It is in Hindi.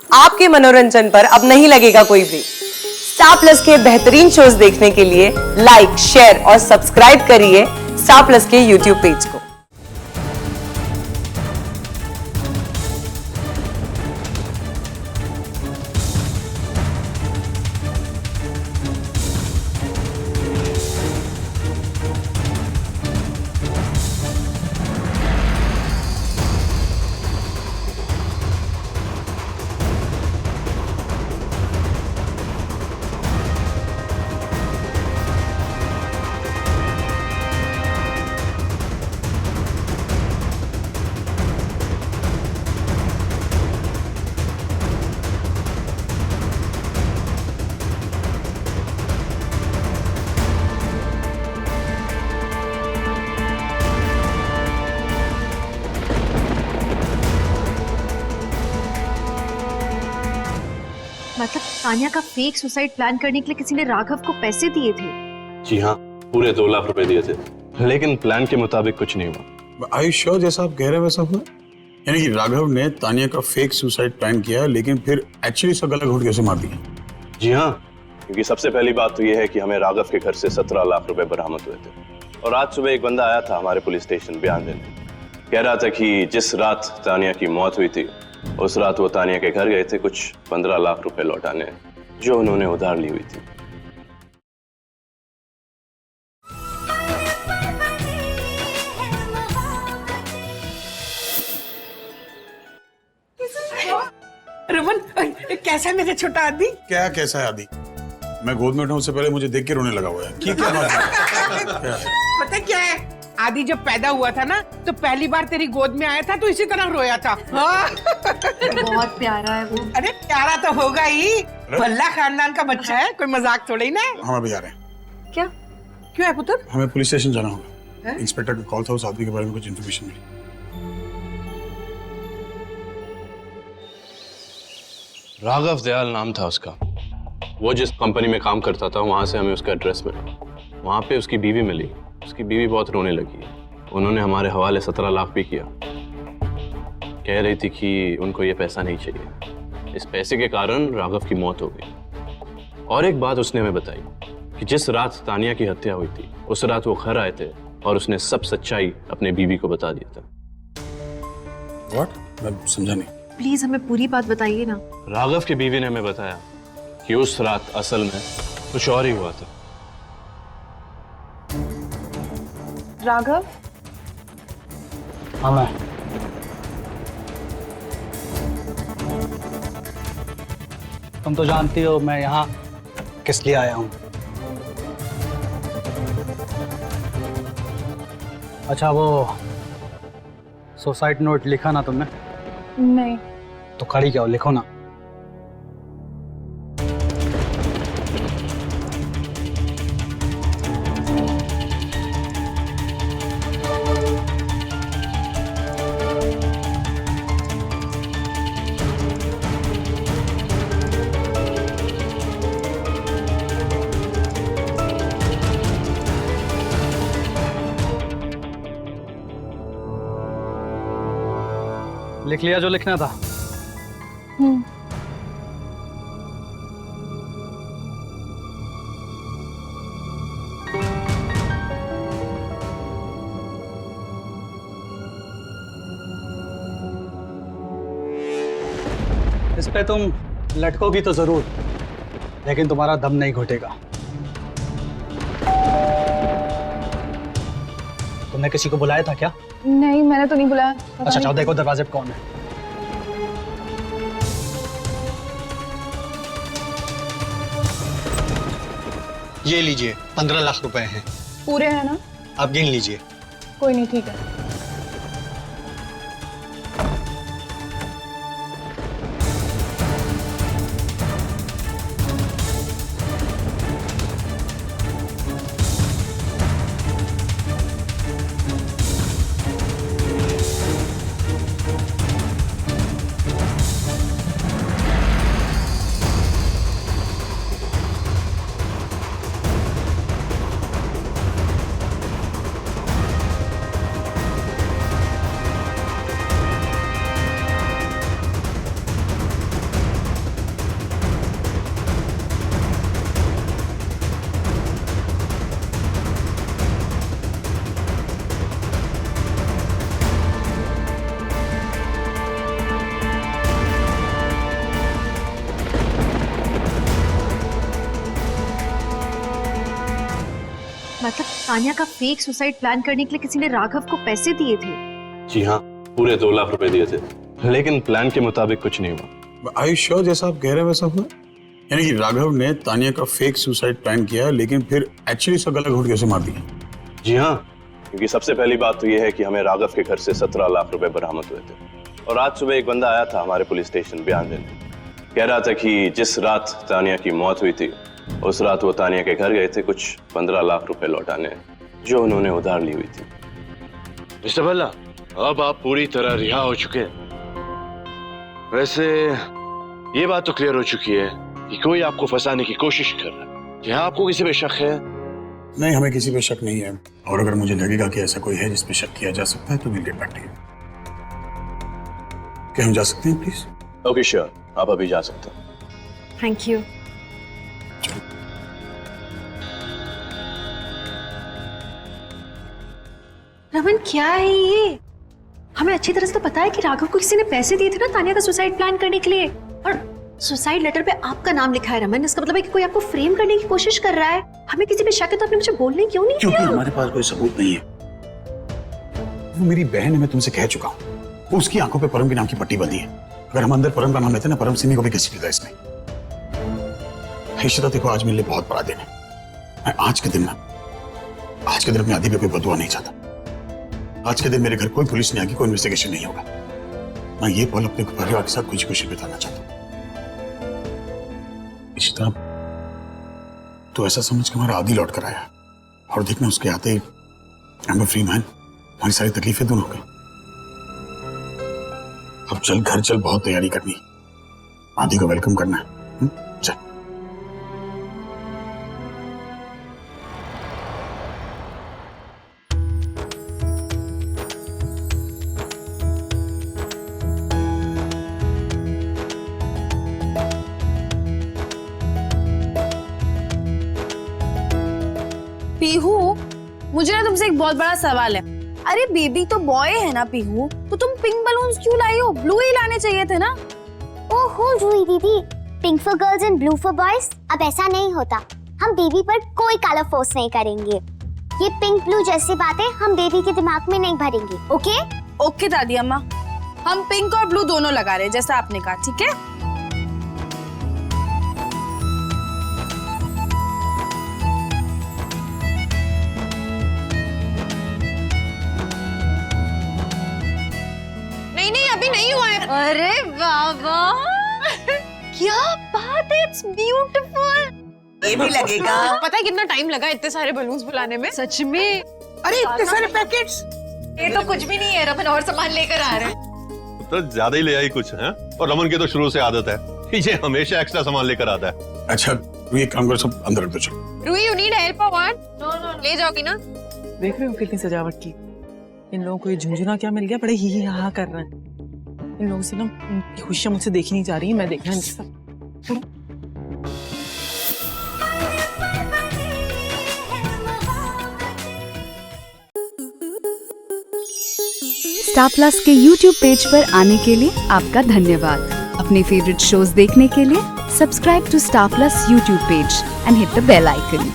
आपके मनोरंजन पर अब नहीं लगेगा कोई ब्रेक। स्टार प्लस के बेहतरीन शोज देखने के लिए लाइक, शेयर और सब्सक्राइब करिए स्टार प्लस के यूट्यूब पेज को। मतलब तानिया का फेक सुसाइड प्लान करने के लिए किसी ने राघव को पैसे दिए थे? जी हाँ, पूरे 2 लाख रुपए दिए थे, लेकिन प्लान के मुताबिक कुछ नहीं हुआ। आर यू श्योर जैसा आप कह रहे हैं वैसा हुआ? यानी कि राघव ने तानिया का फेक सुसाइड प्लान किया लेकिन फिर एक्चुअली इसका गला घोट कैसे मार दिया? जी हाँ, क्योंकि सबसे पहली बात तो यह है कि हमें राघव के घर से 17 लाख रुपए बरामद हुए थे और आज सुबह एक बंदा आया था हमारे पुलिस स्टेशन बयान देने। कह रहा था कि जिस रात तानिया की मौत हुई थी उस रात वो तानिया के घर गए थे कुछ 15 लाख रुपए लौटाने जो उन्होंने उधार ली हुई थी। रमन, कैसा है मेरा छोटा आदि? क्या कैसा है आदि? मैं गोद में उठा उससे पहले मुझे देख के रोने लगा हुआ है। क्या बात है? पता क्या है, आदि जब पैदा हुआ था ना तो पहली बार तेरी गोद में आया था तो इसी तरह रोया था। हाँ। बहुत प्यारा है वो। अरे प्यारा तो होगा ही, भल्ला खानदान का बच्चा है, कोई मजाक थोड़ा ही ना। हम अभी आ रहे हैं। क्या? क्यों है पुत्र? हमें पुलिस स्टेशन जाना होगा। इंस्पेक्टर का कॉल था, उस आदमी के बारे में कुछ इन्फॉर्मेशन मिली। राघव दयाल नाम था उसका। वो जिस कंपनी में काम करता था वहां से हमें उसका एड्रेस मिला। वहां पे उसकी बीवी मिली। उसकी बीवी बहुत रोने लगी। उन्होंने हमारे हवाले 17 लाख भी किया। कह रही थी कि उनको ये पैसा नहीं चाहिए। इस पैसे के कारण राघव की मौत हो गई। और एक बात उसने हमें बताई कि जिस रात तानिया की हत्या हुई थी उस रात वो घर आए थे और उसने सब सच्चाई अपने बीवी को बता दिया था। व्हाट? मैं समझा नहीं। प्लीज हमें पूरी बात बताइए ना। राघव की बीवी ने हमें बताया कि उस रात असल में कुछ और ही हुआ था। राघव, हाँ मैं। तुम तो जानती हो मैं यहाँ किस लिए आया हूँ। अच्छा, वो सुसाइड नोट लिखा ना तुमने? नहीं। तो खड़ी क्या हो, लिखो ना। लिख लिया जो लिखना था? इस पे तुम लटकोगी तो जरूर, लेकिन तुम्हारा दम नहीं घुटेगा। तुमने किसी को बुलाया था क्या? नहीं, मैंने तो नहीं बुलाया। अच्छा जाओ देखो दरवाजे पे कौन है। ये लीजिए 15 लाख रुपए हैं। पूरे हैं ना? आप गिन लीजिए। कोई नहीं, ठीक है। मतलब तानिया का फेक सुसाइड प्लान करने के लिए किसी ने राघव को पैसे दिए थे? जी हाँ, पूरे 2 लाख रुपए दिए थे, लेकिन प्लान के मुताबिक कुछ नहीं हुआ। आई श्योर जैसा आप कह रहे हैं वैसा हुआ? यानी कि राघव ने तानिया का फेक सुसाइड प्लान किया लेकिन फिर एक्चुअली उसका गला घोट के उसे मार दिया। जी हाँ, क्योंकि सबसे पहली बात तो ये है कि हमें राघव के घर से 17 लाख रुपए बरामद हुए थे, और आज सुबह एक बंदा आया था हमारे पुलिस स्टेशन बयान देने। कह रहा था कि जिस रात तानिया की मौत हुई थी उस रात वो तानिया के घर गए थे कुछ 15 लाख रुपए लौटाने, जो उन्होंने उधार ली हुई थी। मिस्टर भल्ला, अब आप पूरी तरह रिहा हो चुके हैं। वैसे ये बात तो क्लियर हो चुकी है कि कोई आपको फंसाने की कोशिश कर रहा है। क्या आपको किसी पे शक है? नहीं, हमें किसी पे शक नहीं है, और अगर मुझे लगेगा कि ऐसा कोई है जिस पे शक किया जा सकता है तो will get back to you. क्या हम जा सकते हैं प्लीज? ओके श्योर, आप अभी जा सकते हैं। Thank you. रमन, क्या है ये? हमें अच्छी तरह से तो पता है कि राघव को किसी ने पैसे दिए थे ना तानिया का सुसाइड प्लान करने के लिए, और सुसाइड लेटर पे आपका नाम लिखा है रमन। इसका मतलब है कि कोई आपको फ्रेम करने की कोशिश कर रहा है। हमें किसी पे शक है तो आपने मुझे बोलने क्यों नहीं क्योंकि किया? हमारे पास कोई सबूत नहीं है। वो मेरी बहन है, मैं तुमसे कह चुका हूँ। वो उसकी आंखों पे परम के नाम की पट्टी बंधी है। अगर हम अंदर परम का नाम लेते ना, परम सिंह को भी घसीट देता इसमें। इशिता, देखो आज मेरे लिए बहुत बड़ा दिन है। मैं आज के दिन अपनी आदि पे कोई बदुआ नहीं चाहता। आज के दिन मेरे घर कोई पुलिस नहीं आएगी, कोई इन्वेस्टिगेशन नहीं होगा। मैं ये पल अपने परिवार के साथ खुशी खुशी बिताना चाहता हूँ। इशिता, तो ऐसा समझ के हमारा आदि लौट कर आया, और देखना उसके आते ही I'm a free man, हमारी सारी तकलीफें दूर हो गई। अब चल घर चल, बहुत तैयारी करनी, आदि को वेलकम करना है। चल। पीहू, मुझे ना तुमसे एक बहुत बड़ा सवाल है। अरे बेबी तो बॉय है ना पीहू, तो तुम पिंक बलून्स क्यों लाई हो? ब्लू ही लाने चाहिए थे ना। ओहो रूही दीदी, pink for girls and blue for boys. अब ऐसा नहीं होता, हम बेबी पर कोई कलर फोर्स नहीं करेंगे। ये पिंक ब्लू जैसी बातें हम बेबी के दिमाग में नहीं भरेंगे। ओके ओके दादी अम्मा, हम पिंक और ब्लू दोनों लगा रहे हैं जैसा आपने कहा, ठीक है? नहीं, अभी नहीं हुआ है। अरे बाबा, क्या बात है, इट्स ब्यूटीफुल। ये भी लगेगा। पता है कितना टाइम लगा इतने सारे बलून्स बुलाने में? सच में। अरे इतने सारे पैकेट्स। ये तो कुछ भी नहीं है, रमन और सामान लेकर आ रहे हैं। तो ज्यादा ही ले आई कुछ है। और रमन की तो शुरू से आदत है, ये हमेशा एक्स्ट्रा सामान लेकर आता है। अच्छा, ये काम करो, सब अंदर रख दो। चलो रूही, यू नीड हेल्प और व्हाट? नो, ले जाओगी ना? देख रहे हो कितनी सजावट की। इन लोगों को ये झुंझुना क्या मिल गया, बड़े ही हा कर रहे हैं। इन लोगों से ना उनकी खुशियां मुझसे देखी नहीं जा रही, मैं देखना इनके साथ। स्टार प्लस के YouTube पेज पर आने के लिए आपका धन्यवाद। अपने फेवरेट शोज देखने के लिए subscribe to Star Plus YouTube page and hit the bell icon.